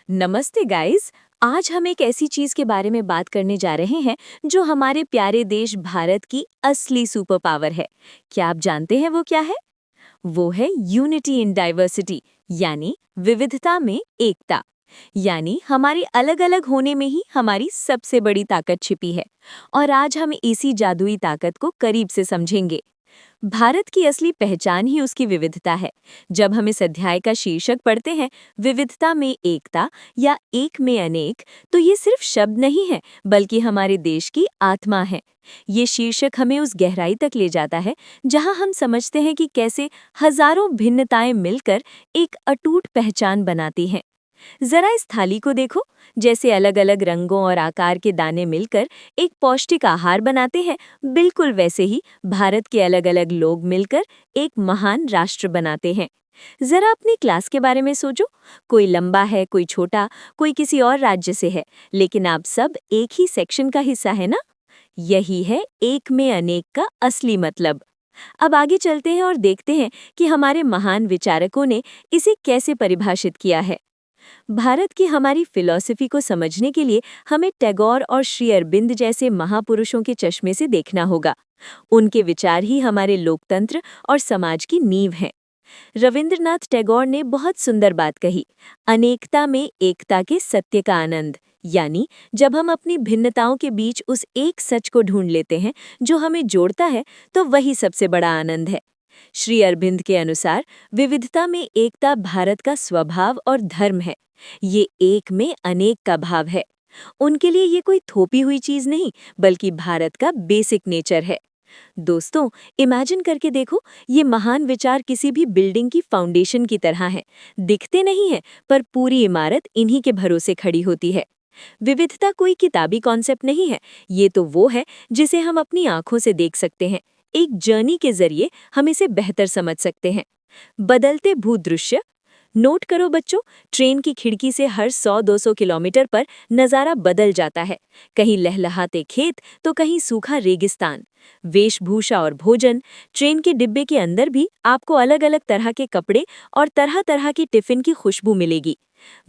नमस्ते गाइस। आज हम एक ऐसी चीज के बारे में बात करने जा रहे हैं जो हमारे प्यारे देश भारत की असली सुपर पावर है। क्या आप जानते हैं वो क्या है? वो है यूनिटी इन डाइवर्सिटी, यानी विविधता में एकता। यानी हमारी अलग अलग होने में ही हमारी सबसे बड़ी ताकत छिपी है। और आज हम इसी जादुई ताकत को करीब से समझेंगे। भारत की असली पहचान ही उसकी विविधता है। जब हम इस अध्याय का शीर्षक पढ़ते हैं, विविधता में एकता या एक में अनेक, तो ये सिर्फ शब्द नहीं है, बल्कि हमारे देश की आत्मा है। ये शीर्षक हमें उस गहराई तक ले जाता है जहां हम समझते हैं कि कैसे हजारों भिन्नताएं मिलकर एक अटूट पहचान बनाती हैं। जरा इस थाली को देखो, जैसे अलग अलग रंगों और आकार के दाने मिलकर एक पौष्टिक आहार बनाते हैं, बिल्कुल वैसे ही भारत के अलग अलग लोग मिलकर एक महान राष्ट्र बनाते हैं। जरा अपनी क्लास के बारे में सोचो। कोई लंबा है, कोई छोटा, कोई किसी और राज्य से है, लेकिन आप सब एक ही सेक्शन का हिस्सा है ना। यही है एक में अनेक का असली मतलब। अब आगे चलते हैं और देखते हैं कि हमारे महान विचारकों ने इसे कैसे परिभाषित किया है। भारत की हमारी फिलॉसफी को समझने के लिए हमें टैगोर और श्री अरबिंद जैसे महापुरुषों के चश्मे से देखना होगा। उनके विचार ही हमारे लोकतंत्र और समाज की नींव हैं। रविंद्रनाथ टैगोर ने बहुत सुंदर बात कही, अनेकता में एकता के सत्य का आनंद। यानी जब हम अपनी भिन्नताओं के बीच उस एक सच को ढूंढ लेते हैं जो हमें जोड़ता है, तो वही सबसे बड़ा आनंद है। श्री अरविंद के अनुसार विविधता में एकता भारत का स्वभाव और धर्म है। ये एक में अनेक का भाव है। उनके लिए ये कोई थोपी हुई चीज नहीं, बल्कि भारत का बेसिक नेचर है। दोस्तों, इमेजिन करके देखो, ये महान विचार किसी भी बिल्डिंग की फाउंडेशन की तरह हैं। दिखते नहीं हैं, पर पूरी इमारत इन्हीं के भरोसे खड़ी होती है। विविधता कोई किताबी कॉन्सेप्ट नहीं है, ये तो वो है जिसे हम अपनी आंखों से देख सकते हैं। एक जर्नी के जरिए हम इसे बेहतर समझ सकते हैं। बदलते भूदृश्य। नोट करो बच्चों, ट्रेन की खिड़की से हर 100-200 किलोमीटर पर नज़ारा बदल जाता है। कहीं लहलहाते खेत, तो कहीं सूखा रेगिस्तान। वेशभूषा और भोजन। ट्रेन के डिब्बे के अंदर भी आपको अलग अलग तरह के कपड़े और तरह तरह की टिफिन की खुशबू मिलेगी।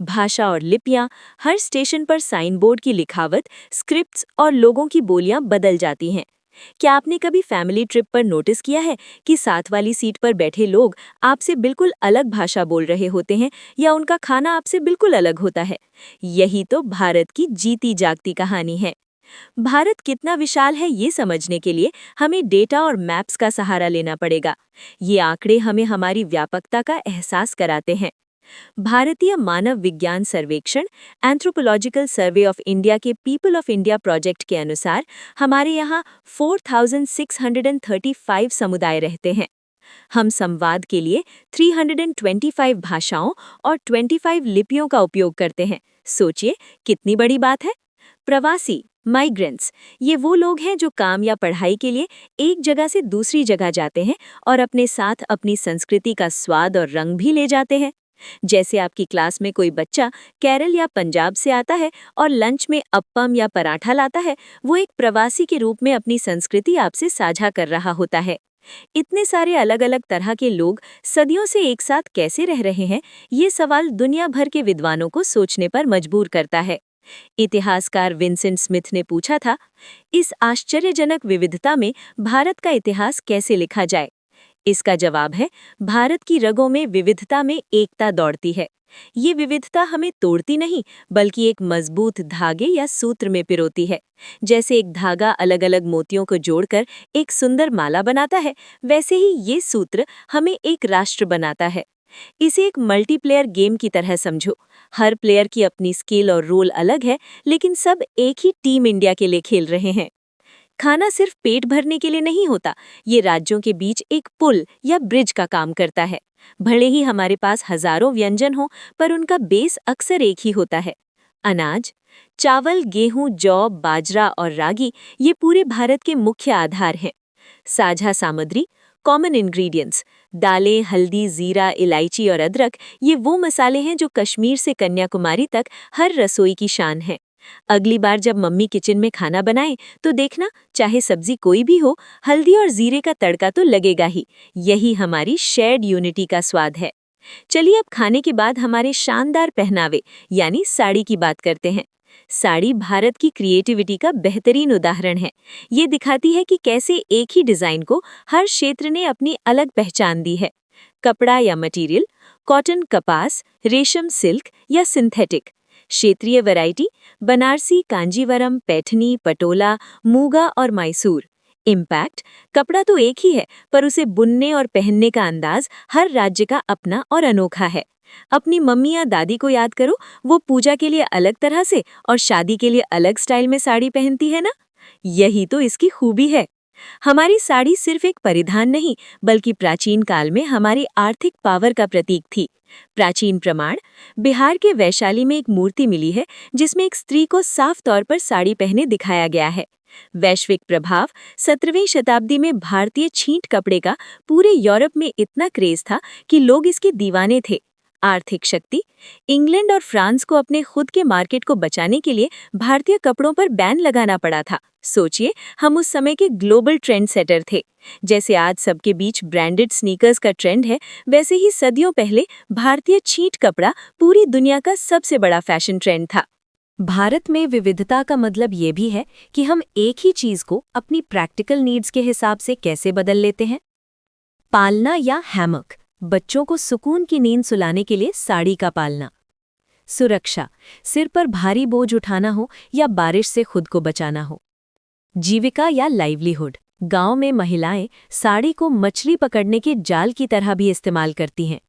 भाषा और लिपियाँ। हर स्टेशन पर साइन बोर्ड की लिखावट, स्क्रिप्ट्स और लोगों की बोलियां बदल जाती हैं। क्या आपने कभी फैमिली ट्रिप पर नोटिस किया है कि साथ वाली सीट पर बैठे लोग आपसे बिल्कुल अलग भाषा बोल रहे होते हैं, या उनका खाना आपसे बिल्कुल अलग होता है? यही तो भारत की जीती जागती कहानी है। भारत कितना विशाल है, ये समझने के लिए हमें डेटा और मैप्स का सहारा लेना पड़ेगा। ये आंकड़े हमें हमारी व्यापकता का एहसास कराते हैं। भारतीय मानव विज्ञान सर्वेक्षण एंथ्रोपोलॉजिकल सर्वे ऑफ इंडिया के पीपल ऑफ इंडिया प्रोजेक्ट के अनुसार हमारे यहाँ 4635 समुदाय रहते हैं। हम संवाद के लिए 325 भाषाओं और 25 लिपियों का उपयोग करते हैं। सोचिए, कितनी बड़ी बात है। प्रवासी माइग्रेंट्स, ये वो लोग हैं जो काम या पढ़ाई के लिए एक जगह से दूसरी जगह जाते हैं और अपने साथ अपनी संस्कृति का स्वाद और रंग भी ले जाते हैं। जैसे आपकी क्लास में कोई बच्चा केरल या पंजाब से आता है और लंच में अप्पम या पराठा लाता है, वो एक प्रवासी के रूप में अपनी संस्कृति आपसे साझा कर रहा होता है। इतने सारे अलग अलग तरह के लोग सदियों से एक साथ कैसे रह रहे हैं, ये सवाल दुनिया भर के विद्वानों को सोचने पर मजबूर करता है। इतिहासकार विंसेंट स्मिथ ने पूछा था, इस आश्चर्यजनक विविधता में भारत का इतिहास कैसे लिखा जाए? इसका जवाब है, भारत की रगों में विविधता में एकता दौड़ती है। ये विविधता हमें तोड़ती नहीं, बल्कि एक मजबूत धागे या सूत्र में पिरोती है। जैसे एक धागा अलग अलग मोतियों को जोड़कर एक सुंदर माला बनाता है, वैसे ही ये सूत्र हमें एक राष्ट्र बनाता है। इसे एक मल्टीप्लेयर गेम की तरह समझो। हर प्लेयर की अपनी स्किल और रोल अलग है, लेकिन सब एक ही टीम इंडिया के लिए खेल रहे हैं। खाना सिर्फ पेट भरने के लिए नहीं होता, ये राज्यों के बीच एक पुल या ब्रिज का काम करता है। भले ही हमारे पास हजारों व्यंजन हो, पर उनका बेस अक्सर एक ही होता है। अनाज, चावल, गेहूं, जौ, बाजरा और रागी, ये पूरे भारत के मुख्य आधार हैं। साझा सामग्री, कॉमन इंग्रेडिएंट्स, दालें, हल्दी, जीरा, इलायची और अदरक, ये वो मसाले हैं जो कश्मीर से कन्याकुमारी तक हर रसोई की शान है। अगली बार जब मम्मी किचन में खाना बनाए, तो देखना, चाहे सब्जी कोई भी हो, हल्दी और जीरे का तड़का तो लगेगा ही। यही हमारी शेयर्ड यूनिटी का स्वाद है। चलिए अब खाने के बाद हमारे शानदार पहनावे यानी साड़ी की बात करते हैं। साड़ी भारत की क्रिएटिविटी का बेहतरीन उदाहरण है। ये दिखाती है कि कैसे एक ही डिजाइन को हर क्षेत्र ने अपनी अलग पहचान दी है। कपड़ा या मटेरियल, कॉटन, कपास, रेशम, सिल्क या सिंथेटिक। क्षेत्रीय वैरायटी, बनारसी, कांजीवरम, पैठनी, पटोला, मूगा और मैसूर। इम्पैक्ट, कपड़ा तो एक ही है पर उसे बुनने और पहनने का अंदाज हर राज्य का अपना और अनोखा है। अपनी मम्मी या दादी को याद करो, वो पूजा के लिए अलग तरह से और शादी के लिए अलग स्टाइल में साड़ी पहनती है ना। यही तो इसकी खूबी है। हमारी साड़ी सिर्फ एक परिधान नहीं बल्कि प्राचीन काल में हमारी आर्थिक पावर का प्रतीक थी। प्राचीन प्रमाण, बिहार के वैशाली में एक मूर्ति मिली है जिसमें एक स्त्री को साफ तौर पर साड़ी पहने दिखाया गया है। वैश्विक प्रभाव, 17वीं शताब्दी में भारतीय छींट कपड़े का पूरे यूरोप में इतना क्रेज था कि लोग इसके दीवाने थे। आर्थिक शक्ति, इंग्लैंड और फ्रांस को अपने खुद के मार्केट को बचाने के लिए भारतीय कपड़ों पर बैन लगाना पड़ा था। सोचिए, हम उस समय के ग्लोबल ट्रेंड सेटर थे। जैसे आज सबके बीच ब्रांडेड स्नीकर्स का ट्रेंड है, वैसे ही सदियों पहले भारतीय छींट कपड़ा पूरी दुनिया का सबसे बड़ा फैशन ट्रेंड था। भारत में विविधता का मतलब ये भी है कि हम एक ही चीज को अपनी प्रैक्टिकल नीड्स के हिसाब से कैसे बदल लेते हैं। पालना या हैमक, बच्चों को सुकून की नींद सुलाने के लिए साड़ी का पालना। सुरक्षा, सिर पर भारी बोझ उठाना हो या बारिश से खुद को बचाना हो। जीविका या लाइवलीहुड, गांव में महिलाएं साड़ी को मछली पकड़ने के जाल की तरह भी इस्तेमाल करती हैं।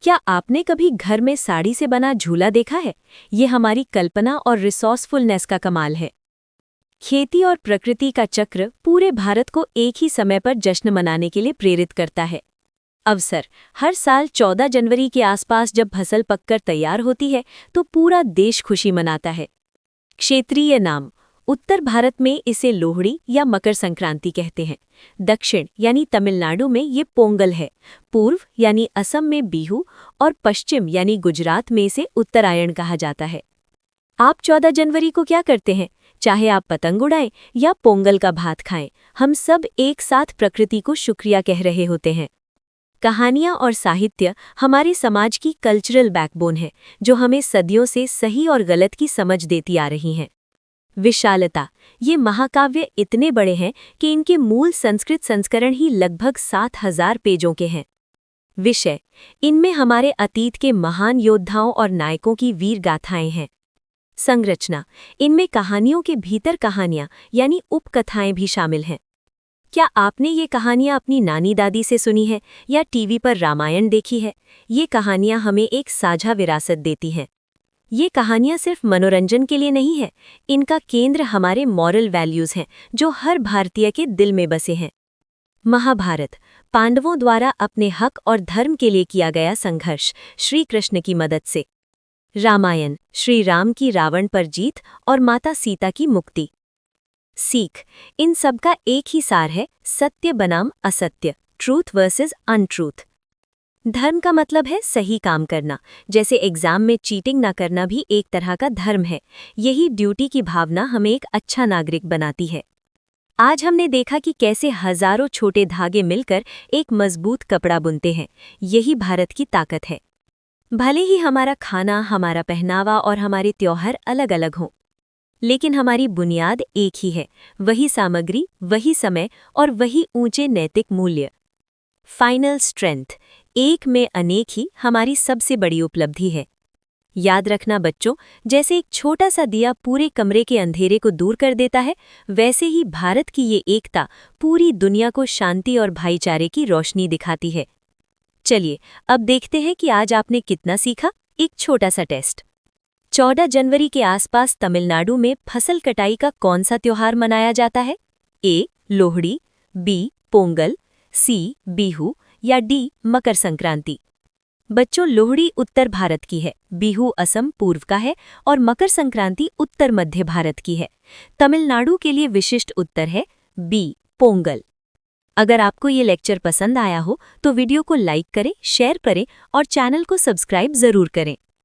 क्या आपने कभी घर में साड़ी से बना झूला देखा है? ये हमारी कल्पना और रिसोर्सफुलनेस का कमाल है। खेती और प्रकृति का चक्र पूरे भारत को एक ही समय पर जश्न मनाने के लिए प्रेरित करता है। अवसर, हर साल 14 जनवरी के आसपास जब फसल पककर तैयार होती है तो पूरा देश खुशी मनाता है। क्षेत्रीय नाम, उत्तर भारत में इसे लोहड़ी या मकर संक्रांति कहते हैं। दक्षिण यानी तमिलनाडु में ये पोंगल है। पूर्व यानी असम में बिहू और पश्चिम यानी गुजरात में इसे उत्तरायण कहा जाता है। आप 14 जनवरी को क्या करते हैं? चाहे आप पतंग उड़ाएं या पोंगल का भात खाएं, हम सब एक साथ प्रकृति को शुक्रिया कह रहे होते हैं। कहानियां और साहित्य हमारे समाज की कल्चरल बैकबोन है, जो हमें सदियों से सही और गलत की समझ देती आ रही हैं। विशालता, ये महाकाव्य इतने बड़े हैं कि इनके मूल संस्कृत संस्करण ही लगभग 7000 पेजों के हैं। विषय, इनमें हमारे अतीत के महान योद्धाओं और नायकों की वीर गाथाएं हैं। संरचना, इनमें कहानियों के भीतर कहानियां यानी उपकथाएं भी शामिल हैं। क्या आपने ये कहानियां अपनी नानी दादी से सुनी है या टीवी पर रामायण देखी है? ये कहानियां हमें एक साझा विरासत देती हैं। ये कहानियां सिर्फ मनोरंजन के लिए नहीं है, इनका केंद्र हमारे मॉरल वैल्यूज हैं जो हर भारतीय के दिल में बसे हैं। महाभारत, पांडवों द्वारा अपने हक और धर्म के लिए किया गया संघर्ष श्री कृष्ण की मदद से। रामायण, श्री राम की रावण पर जीत और माता सीता की मुक्ति। सीख, इन सब का एक ही सार है, सत्य बनाम असत्य, ट्रूथ वर्सेस अनट्रूथ। धर्म का मतलब है सही काम करना, जैसे एग्जाम में चीटिंग ना करना भी एक तरह का धर्म है। यही ड्यूटी की भावना हमें एक अच्छा नागरिक बनाती है। आज हमने देखा कि कैसे हजारों छोटे धागे मिलकर एक मजबूत कपड़ा बुनते हैं। यही भारत की ताकत है। भले ही हमारा खाना, हमारा पहनावा और हमारे त्योहार अलग अलग हों, लेकिन हमारी बुनियाद एक ही है, वही सामग्री, वही समय और वही ऊंचे नैतिक मूल्य। फाइनल स्ट्रेंथ, एक में अनेक ही हमारी सबसे बड़ी उपलब्धि है। याद रखना बच्चों, जैसे एक छोटा सा दिया पूरे कमरे के अंधेरे को दूर कर देता है, वैसे ही भारत की ये एकता पूरी दुनिया को शांति और भाईचारे की रोशनी दिखाती है। चलिए अब देखते हैं कि आज आपने कितना सीखा। एक छोटा सा टेस्ट। 14 जनवरी के आसपास तमिलनाडु में फसल कटाई का कौन सा त्योहार मनाया जाता है? ए. लोहड़ी, बी. पोंगल, सी. बिहू या डी. मकर संक्रांति। बच्चों, लोहड़ी उत्तर भारत की है, बिहू असम पूर्व का है और मकर संक्रांति उत्तर मध्य भारत की है। तमिलनाडु के लिए विशिष्ट उत्तर है बी. पोंगल। अगर आपको ये लेक्चर पसंद आया हो तो वीडियो को लाइक करें, शेयर करें और चैनल को सब्सक्राइब जरूर करें।